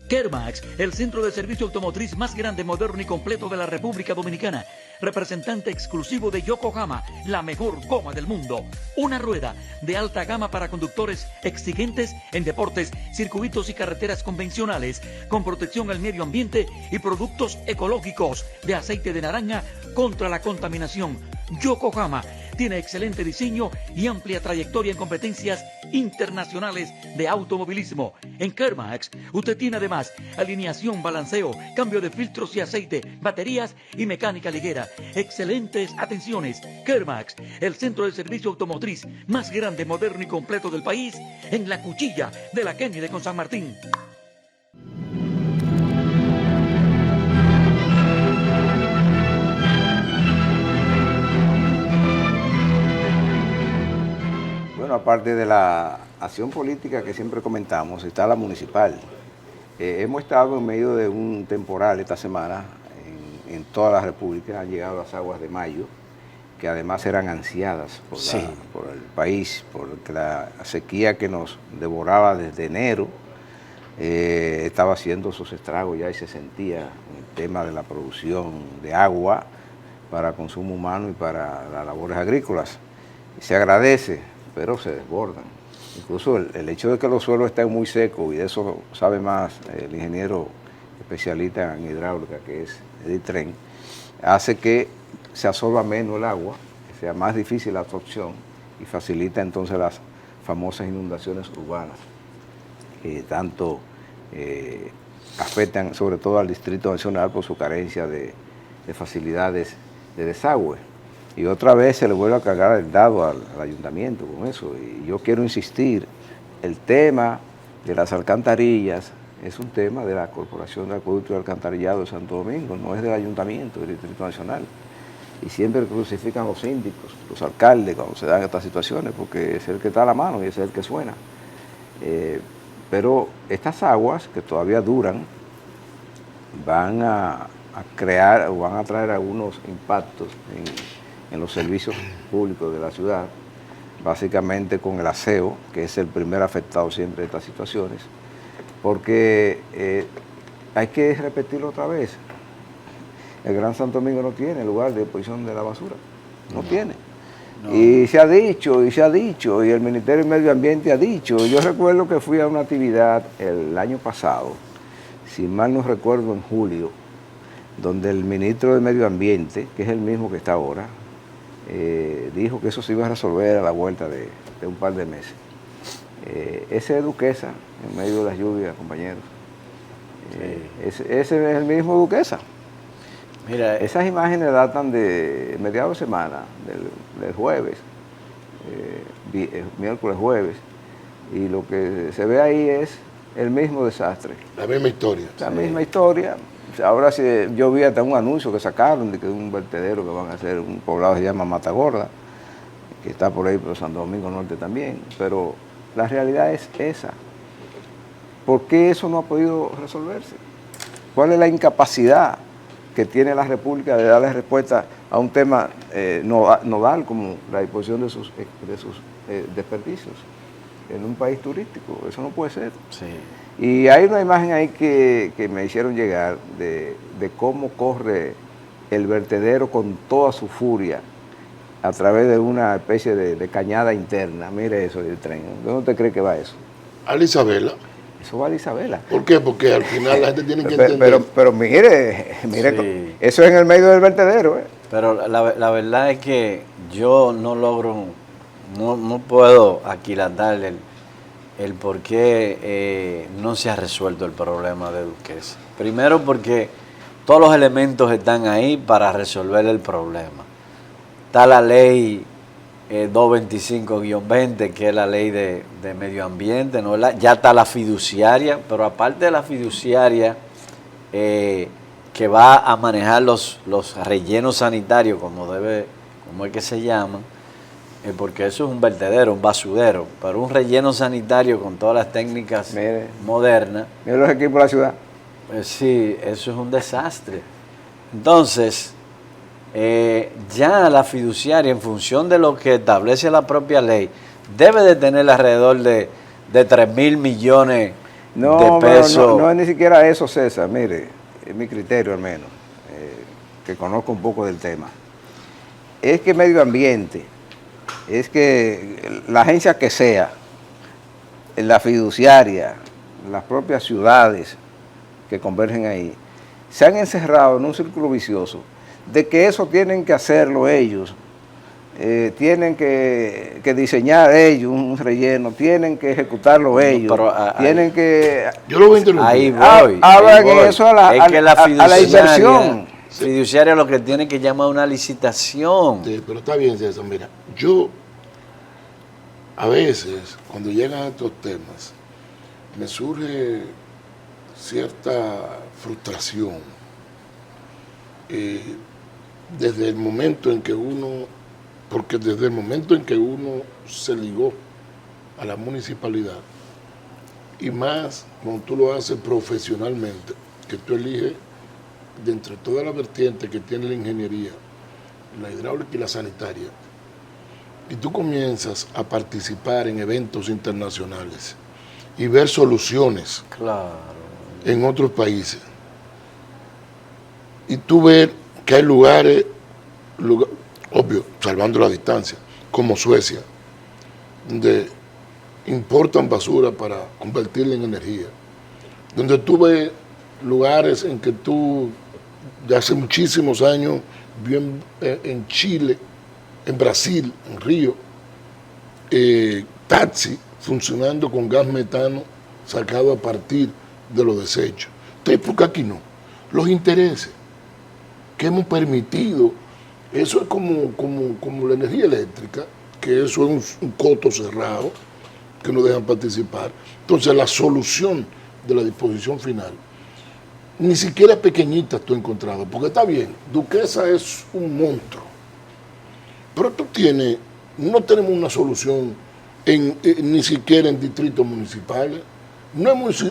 Kermax, el centro de servicio automotriz más grande, moderno y completo de la República Dominicana. Representante exclusivo de Yokohama, la mejor goma del mundo. Una rueda de alta gama para conductores exigentes en deportes, circuitos y carreteras convencionales, con protección al medio ambiente y productos ecológicos de aceite de naranja contra la contaminación. Yokohama tiene excelente diseño y amplia trayectoria en competencias internacionales de automovilismo. En Kermax, usted tiene además alineación, balanceo, cambio de filtros y aceite, baterías y mecánica ligera. Excelentes atenciones. Kermax, el centro de servicio automotriz más grande, moderno y completo del país, en la cuchilla de la Kennedy con San Martín. Bueno, aparte de la acción política que siempre comentamos, está la municipal. Hemos estado en medio de un temporal esta semana en toda la República. Han llegado las aguas de mayo, que además eran ansiadas por el país, porque la sequía que nos devoraba desde enero estaba haciendo sus estragos ya y se sentía en el tema de la producción de agua para consumo humano y para las labores agrícolas. Y se agradece, pero se desbordan. Incluso el hecho de que los suelos estén muy secos, y de eso sabe más el ingeniero especialista en hidráulica, que es Edith Tren, hace que se absorba menos el agua, que sea más difícil la absorción y facilita entonces las famosas inundaciones urbanas, que tanto afectan sobre todo al Distrito Nacional por su carencia de facilidades de desagüe. Y otra vez se le vuelve a cargar el dado al ayuntamiento con eso. Y yo quiero insistir, el tema de las alcantarillas es un tema de la Corporación de Acueducto y Alcantarillado de Santo Domingo, no es del ayuntamiento, del Distrito Nacional. Y siempre crucifican los síndicos, los alcaldes cuando se dan estas situaciones, porque es el que está a la mano y es el que suena. Pero estas aguas, que todavía duran, van a crear o van a traer algunos impactos en los servicios públicos de la ciudad, básicamente con el aseo, que es el primer afectado siempre de estas situaciones, porque hay que repetirlo otra vez. El Gran Santo Domingo no tiene lugar de deposición de la basura, no tiene. No. Y se ha dicho, y el Ministerio de Medio Ambiente ha dicho. Yo recuerdo que fui a una actividad el año pasado, si mal no recuerdo en julio, donde el ministro de Medio Ambiente, que es el mismo que está ahora, dijo que eso se iba a resolver a la vuelta de un par de meses. Ese es Duquesa, en medio de las lluvias, compañeros. Ese es el mismo Duquesa. Mira, esas imágenes datan de mediados de semana, del jueves, miércoles, jueves, y lo que se ve ahí es el mismo desastre. La misma historia. La misma historia. ahora sí, yo vi hasta un anuncio que sacaron de que un vertedero que van a hacer, un poblado que se llama Matagorda, que está por ahí por Santo Domingo Norte también, pero la realidad es esa. ¿Por qué eso no ha podido resolverse? ¿Cuál es la incapacidad que tiene la República de darle respuesta a un tema nodal como la disposición de sus desperdicios en un país turístico? Eso no puede ser. Sí. Y hay una imagen ahí que me hicieron llegar de cómo corre el vertedero con toda su furia a través de una especie de cañada interna. Mire eso del tren. ¿Dónde usted cree que va eso? A la Isabela. Eso va a la Isabela. ¿Por qué? Porque al final la gente tiene que entender. Pero mire, Sí. eso es en el medio del vertedero. Pero la verdad es que yo no logro, no puedo aquilatar el por qué no se ha resuelto el problema de Duquesa. Primero porque todos los elementos están ahí para resolver el problema. Está la ley 225-20, que es la ley de medio ambiente, ¿no? Ya está la fiduciaria, pero aparte de la fiduciaria que va a manejar los rellenos sanitarios, como es que se llaman, porque eso es un vertedero, un basurero, pero un relleno sanitario con todas las técnicas modernas. Mire los equipos de la ciudad. Sí, eso es un desastre. Entonces, ya la fiduciaria, en función de lo que establece la propia ley, debe de tener alrededor de 3.000 millones de pesos. No es ni siquiera eso, César. Mire, es mi criterio al menos, que conozco un poco del tema. Es que medio ambiente, es que la agencia que sea, la fiduciaria, las propias ciudades que convergen ahí, se han encerrado en un círculo vicioso de que eso tienen que hacerlo ellos, tienen que diseñar ellos un relleno, tienen que ejecutarlo ellos, tienen que... Yo lo voy a interrumpir. Ahí voy. Hagan eso a la inversión. Fiduciaria lo que tiene que llamar una licitación. Sí, pero está bien, César. Mira, yo a veces, cuando llegan a estos temas, me surge cierta frustración. Desde el momento en que uno se ligó a la municipalidad, y más cuando tú lo haces profesionalmente, que tú eliges de entre todas las vertientes que tiene la ingeniería, la hidráulica y la sanitaria, y tú comienzas a participar en eventos internacionales y ver soluciones en otros países, y tú ves que hay lugares, obvio, salvando la distancia, como Suecia, donde importan basura para convertirla en energía, donde tú ves lugares en que tú, de hace muchísimos años, vi en Chile, en Brasil, en Río, taxi funcionando con gas metano sacado a partir de los desechos. Entonces, ¿por qué aquí no? Los intereses que hemos permitido, eso es como la energía eléctrica, que eso es un coto cerrado, que no dejan participar. Entonces, la solución de la disposición final, ni siquiera pequeñita tú has encontrado, porque está bien, Duquesa es un monstruo, pero no tenemos una solución ni siquiera en distritos municipales,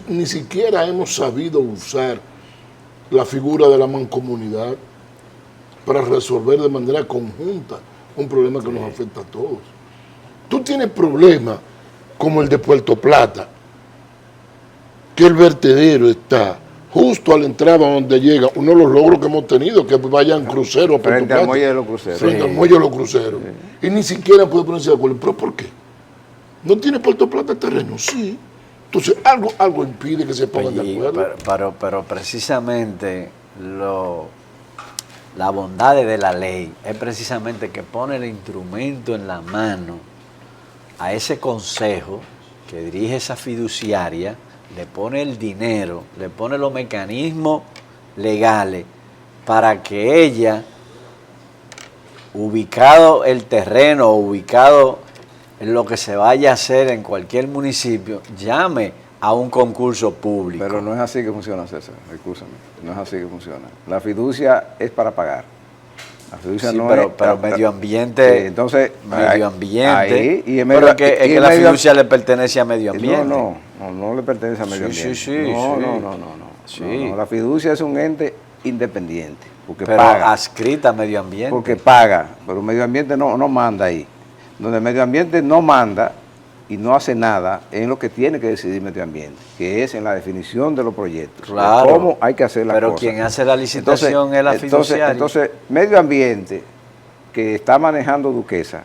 ni siquiera hemos sabido usar la figura de la mancomunidad para resolver de manera conjunta un problema que nos afecta a todos. Tú tienes problemas como el de Puerto Plata, que el vertedero está justo a la entrada donde llega uno de los logros que hemos tenido, que vayan cruceros a Puerto Frente Plata. al muelle de los cruceros. Frente al muelle de los cruceros. Sí. Y ni siquiera puede ponerse de acuerdo. ¿Pero por qué? ¿No tiene Puerto Plata terreno? Sí. Entonces, algo impide que se pongan de acuerdo. Pero precisamente la bondad de la ley es precisamente que pone el instrumento en la mano a ese consejo que dirige esa fiduciaria, le pone el dinero, le pone los mecanismos legales para que ella, ubicado el terreno, ubicado en lo que se vaya a hacer en cualquier municipio, llame a un concurso público. Pero no es así que funciona, César, escúchame, no es así que funciona. La fiducia es para pagar. La fiducia sí, no pero es... medio ambiente, sí, entonces, medio ambiente, ahí, y pero es que la fiducia le pertenece a medio ambiente. No le pertenece a medio ambiente. Sí. No, la fiducia es un ente independiente, porque pero paga. adscrita a medio ambiente. Porque paga, pero medio ambiente no manda ahí. Donde el medio ambiente no manda y no hace nada, es lo que tiene que decidir medio ambiente, que es en la definición de los proyectos. Claro. De cómo hay que hacer las pero cosas. quien hace la licitación es la fiduciaria. Entonces, medio ambiente que está manejando Duquesa,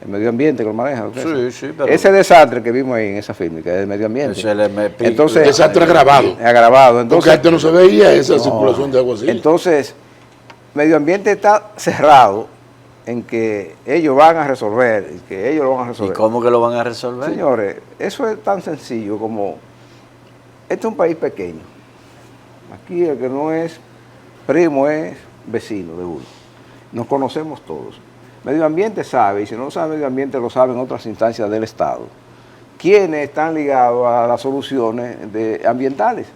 el medio ambiente que lo maneja Duquesa, pero ese desastre que vimos ahí en esa firma, que es el medio ambiente. Entonces, desastre agravado. Agravado. Entonces, porque antes no se veía esa circulación de agua así. Entonces, medio ambiente está cerrado en que ellos van a resolver, y que ellos lo van a resolver. ¿Y cómo que lo van a resolver? Señores, eso es tan sencillo como, este es un país pequeño. Aquí el que no es primo es vecino de uno. Nos conocemos todos. Medio ambiente sabe, y si no lo sabe medio ambiente, lo saben otras instancias del Estado, quienes están ligados a las soluciones ambientales.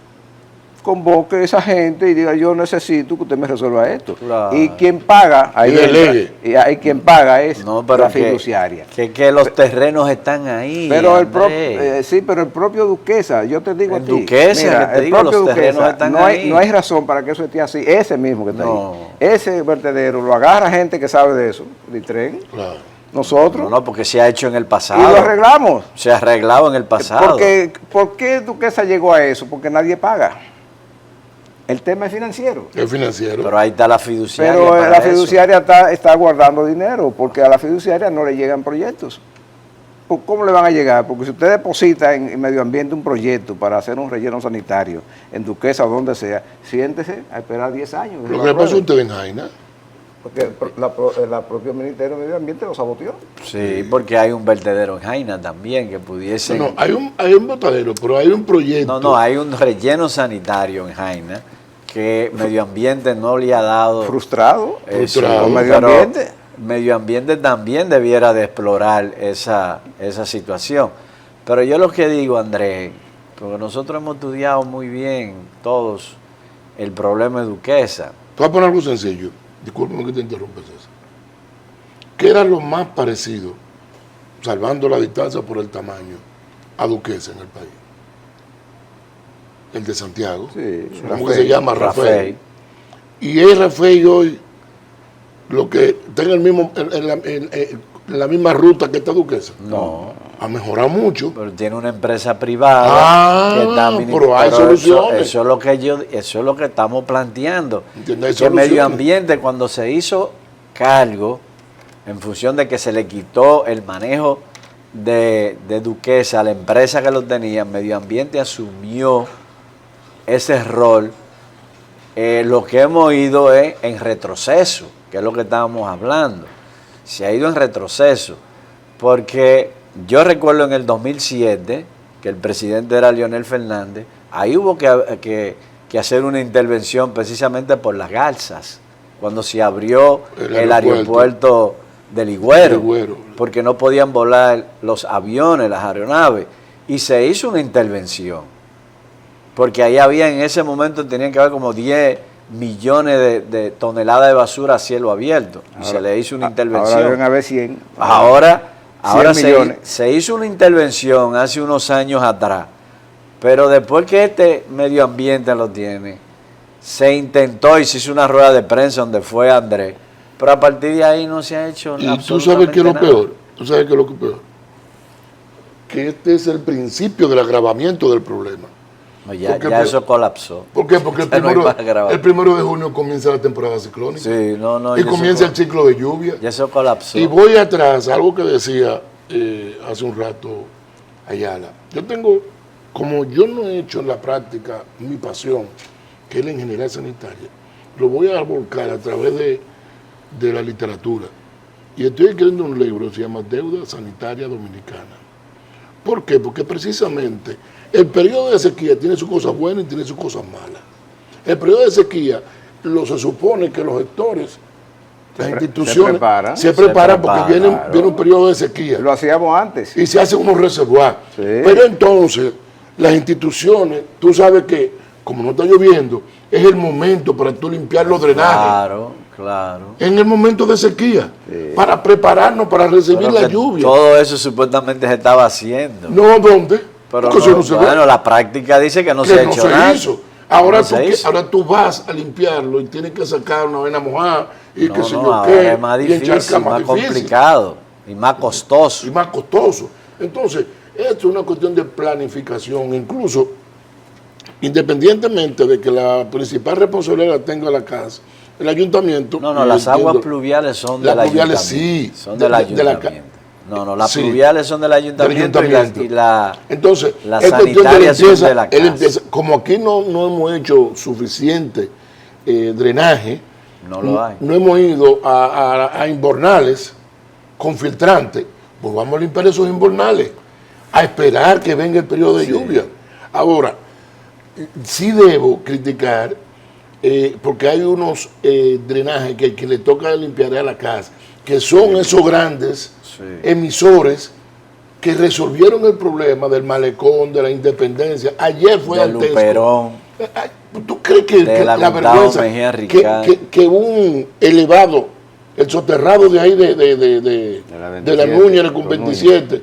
Convoque a esa gente y diga, yo necesito que usted me resuelva esto. Claro. Y quien paga, ahí quien paga es la fiduciaria. Que los terrenos están ahí. Pero pero el propio Duquesa, yo te digo a ti, Duquesa, mira, que te digo, los terrenos están ahí. No hay razón para que eso esté así, ese mismo que está ahí. Ese vertedero lo agarra gente que sabe de eso, de tren. Claro. Nosotros. No, porque se ha hecho en el pasado. Y lo arreglamos. Se ha arreglado en el pasado. ¿Por qué Duquesa llegó a eso? Porque nadie paga. El tema es financiero. Es financiero. Pero ahí está la fiduciaria. Pero la fiduciaria está guardando dinero, porque a la fiduciaria no le llegan proyectos. ¿Cómo le van a llegar? Porque si usted deposita en medio ambiente un proyecto para hacer un relleno sanitario, en Duquesa o donde sea, siéntese a esperar 10 años. Lo que le pasó a usted en Jaina. Porque el propio Ministerio de Medio Ambiente lo saboteó. Sí, porque hay un vertedero en Jaina también que pudiese... No, hay un botadero, pero hay un proyecto. No, hay un relleno sanitario en Jaina que Medio Ambiente no le ha dado... Frustrado. Medio Ambiente. Medio Ambiente también debiera de explorar esa situación. Pero yo lo que digo, Andrés, porque nosotros hemos estudiado muy bien todos el problema de Duquesa. Te voy a poner algo sencillo. Discúlpame que te interrumpa, César. ¿Qué era lo más parecido, salvando la distancia por el tamaño, a Duquesa en el país? El de Santiago. Sí, ¿Cómo que se llama? Rafael. Y es Rafael hoy lo que está en la misma ruta que está Duquesa. No. Ha mejorado mucho. Pero tiene una empresa privada que está pero hay soluciones. Eso es lo que estamos planteando. Que Medio Ambiente, cuando se hizo cargo, en función de que se le quitó el manejo de Duquesa a la empresa que lo tenía, Medio Ambiente asumió ese rol. Lo que hemos ido es en retroceso, que es lo que estábamos hablando. Se ha ido en retroceso, porque yo recuerdo en el 2007, que el presidente era Leonel Fernández, ahí hubo que hacer una intervención precisamente por las garzas, cuando se abrió el aeropuerto de Ligüero, porque no podían volar los aviones, las aeronaves, y se hizo una intervención, porque ahí había en ese momento, tenían que haber como 10 millones de toneladas de basura a cielo abierto, y se le hizo una intervención. Ahora deben haber 100. Ahora se hizo una intervención hace unos años atrás, pero después que este Medio Ambiente lo tiene, se intentó y se hizo una rueda de prensa donde fue Andrés, pero a partir de ahí no se ha hecho nada. Y tú sabes qué es lo peor, que este es el principio del agravamiento del problema. No, ya eso colapsó. ¿Por qué? Porque el 1 de junio comienza la temporada ciclónica. Sí, y comienza el ciclo de lluvia. Ya eso colapsó. Y voy atrás, algo que decía hace un rato Ayala. Yo tengo, como yo no he hecho en la práctica mi pasión, que es la ingeniería sanitaria, lo voy a volcar a través de la literatura. Y estoy escribiendo un libro que se llama Deuda Sanitaria Dominicana. ¿Por qué? Porque precisamente el periodo de sequía tiene sus cosas buenas y tiene sus cosas malas. El periodo de sequía, se supone que los sectores, las instituciones se preparan porque viene un periodo de sequía. Lo hacíamos antes. Y se hacen unos reservoirs. Sí. Pero entonces, las instituciones, tú sabes que como no está lloviendo, es el momento para tú limpiar los drenajes. Claro, claro. En el momento de sequía, para prepararnos para recibir la lluvia. Todo eso supuestamente se estaba haciendo. No, ¿dónde? Pero Porque eso no se ve. bueno, la práctica dice que no Que se ha no hecho se nada. hizo. Ahora, No se hizo. ahora tú vas a limpiarlo y tienes que sacar una vena mojada y que sé yo ahora qué. es más y encharcar difícil, más difícil. complicado y más costoso. Y más costoso. Entonces, esto es una cuestión de planificación. Incluso, independientemente de que la principal responsabilidad la tenga la casa, el ayuntamiento. No, las aguas pluviales son del ayuntamiento. Las pluviales sí. Son del ayuntamiento. Las sí, pluviales son del ayuntamiento, Entonces, las es cuestión de sanitarias son de la limpieza. casa. Como aquí no hemos hecho suficiente drenaje, No lo hay. no hemos ido a inbornales con filtrante, pues vamos a limpiar esos inbornales, a esperar que venga el periodo de lluvia. Ahora, sí debo criticar, porque hay unos drenajes que le toca limpiar a la casa, que son esos grandes emisores que resolvieron el problema del malecón, de la Independencia. Ayer fue Del al Tesco. Luperón. ¿Tú crees que la vergüenza Mejía Ricard, que un elevado, el soterrado de ahí de la Núñez con 27,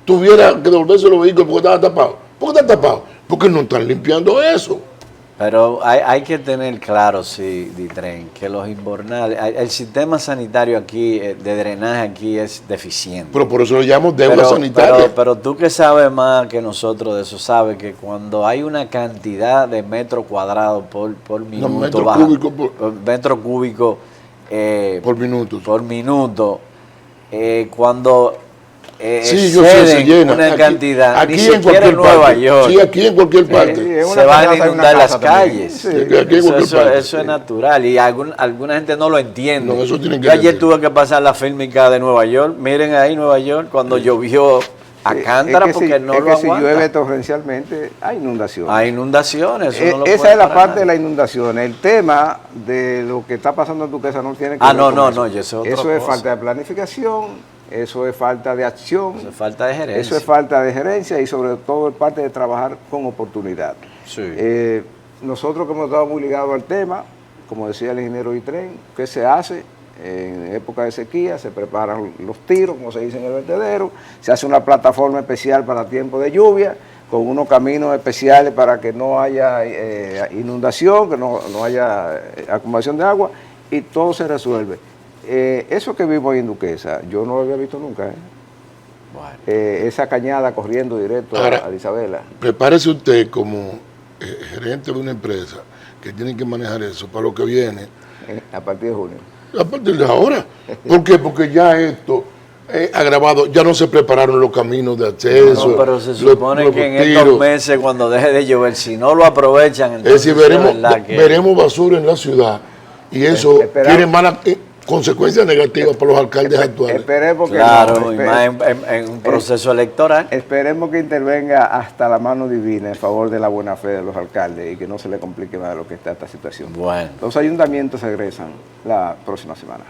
tuviera que devolverse los vehículos porque estaba tapado? ¿Por qué está tapado? Porque no están limpiando eso. Pero hay que tener claro, sí, Ditren, que los inbornales, el sistema sanitario aquí, de drenaje aquí es deficiente. Pero por eso lo llamamos deuda sanitaria. Pero tú que sabes más que nosotros de eso, sabes que cuando hay una cantidad de metros cuadrados por minuto, metro cúbico por minuto, cuando sí, yo sé, se llena. Una cantidad, aquí ni en siquiera en Nueva parte. York. Sí, aquí en cualquier parte. Se van a inundar las calles. Eso es natural y alguna gente no lo entiende. No, eso tienen que Yo ayer entender. tuve que pasar la fílmica de Nueva York. Miren ahí Nueva York cuando llovió a cántara porque no lo aguanta. Si llueve torrencialmente hay inundaciones. Hay inundaciones. Eso no lo esa puede es la parar parte nadie. de la inundación. El tema de lo que está pasando en tu casa no tiene que ver no, con no, eso. eso es otra Eso es cosa. falta de planificación. Eso es falta de acción. Eso es falta de gerencia. Eso es falta de gerencia y sobre todo es parte de trabajar con oportunidad. Sí. Nosotros que hemos estado muy ligados al tema, como decía el ingeniero Ditren, ¿qué se hace? En época de sequía se preparan los tiros, como se dice en el vertedero, se hace una plataforma especial para tiempo de lluvia, con unos caminos especiales para que no haya inundación, que no haya acumulación de agua, y todo se resuelve. Eso que vimos en Duquesa, yo no lo había visto nunca. Bueno. Esa cañada corriendo directo Ahora, a Isabela. Prepárese usted como gerente de una empresa que tiene que manejar eso para lo que viene. A partir de junio. A partir de ahora. ¿Por qué? Porque ya esto agravado, ya no se prepararon los caminos de acceso. No, pero se supone que en estos meses, cuando deje de llover, si no lo aprovechan, entonces es decir, veremos basura en la ciudad y eso tiene malas consecuencias negativas para los alcaldes actuales. Esperemos que claro, y más en un proceso electoral. Esperemos que intervenga hasta la mano divina en favor de la buena fe de los alcaldes y que no se le complique más de lo que está esta situación. Bueno. Los ayuntamientos regresan la próxima semana.